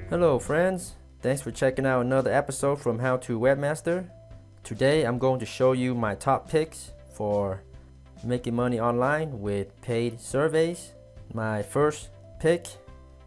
Hello friends, thanks for checking out another episode from How to Webmaster. Today I'm going to show you my top picks for making money online with paid surveys. My first pick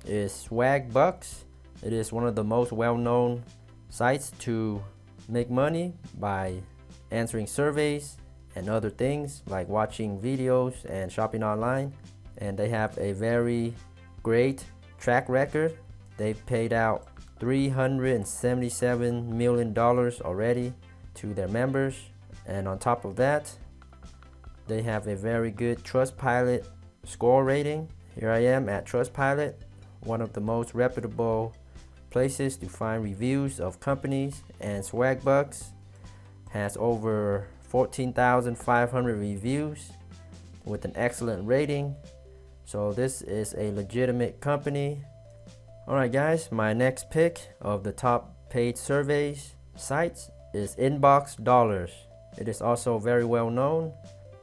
is Swagbucks. It is one of the most well-known sites to make money by answering surveys and other things like watching videos and shopping online, and they have a very great track record. They've paid out $377 million already to their members, and on top of that they have a very good Trustpilot score rating. Here I am at Trustpilot, one of the most reputable places to find reviews of companies, and Swagbucks has over 14,500 reviews with an excellent rating, so this is a legitimate company. Alright guys, my next pick of the top paid surveys sites is Inbox Dollars. It is also very well known,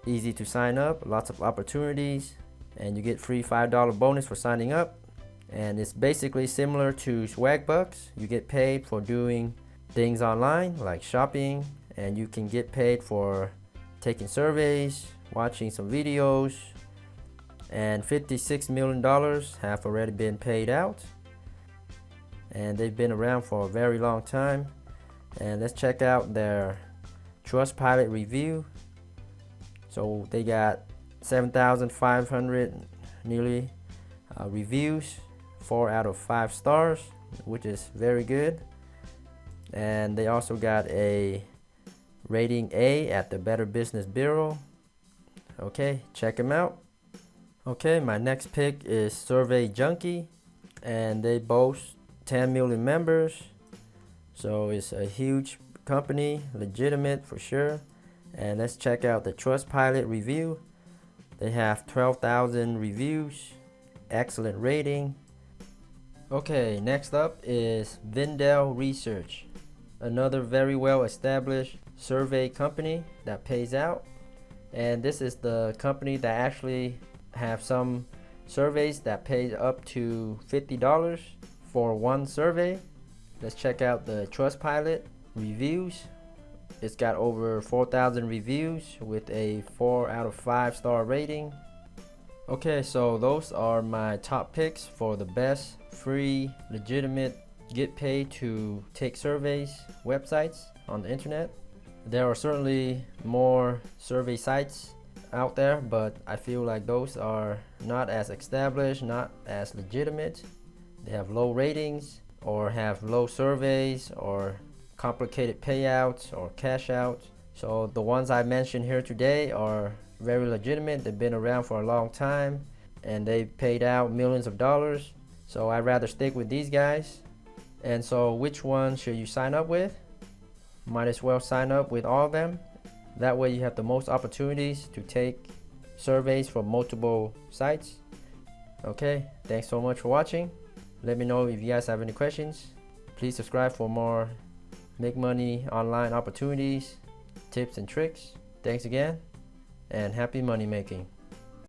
easy to sign up, lots of opportunities, and you get free $5 bonus for signing up. And it's basically similar to Swagbucks. You get paid for doing things online like shopping, and you can get paid for taking surveys, watching some videos, and $56 million have already been paid out. And they've been around for a very long time. And let's check out their Trustpilot review. So they got 7,500 nearly reviews, 4 out of 5 stars, which is very good. And they also got a rating A at the Better Business Bureau. Okay, check them out. Okay, my next pick is Survey Junkie, and they boast 10 million members, so it's a huge company, legitimate for sure. And let's check out the Trustpilot review. They have 12,000 reviews, excellent rating. Okay, next up is Bendele Research, another very well established survey company that pays out, and this is the company that actually have some surveys that pay up to $50 for one survey. Let's check out the Trustpilot reviews. It's got over 4,000 reviews with a 4 out of 5 star rating. Okay, so those are my top picks for the best free, legitimate, get paid to take surveys websites on the internet. There are certainly more survey sites out there, but I feel like those are not as established, not as legitimate. They have low ratings, or have low surveys, or complicated payouts or cash outs. So the ones I mentioned here today are very legitimate. They've been around for a long time and they paid out millions of dollars. So I'd rather stick with these guys. And so which one should you sign up with? Might as well sign up with all of them. That way you have the most opportunities to take surveys from multiple sites. Okay, thanks so much for watching. Let me know if you guys have any questions. Please subscribe for more make money online opportunities, tips and tricks. Thanks again, and happy money making.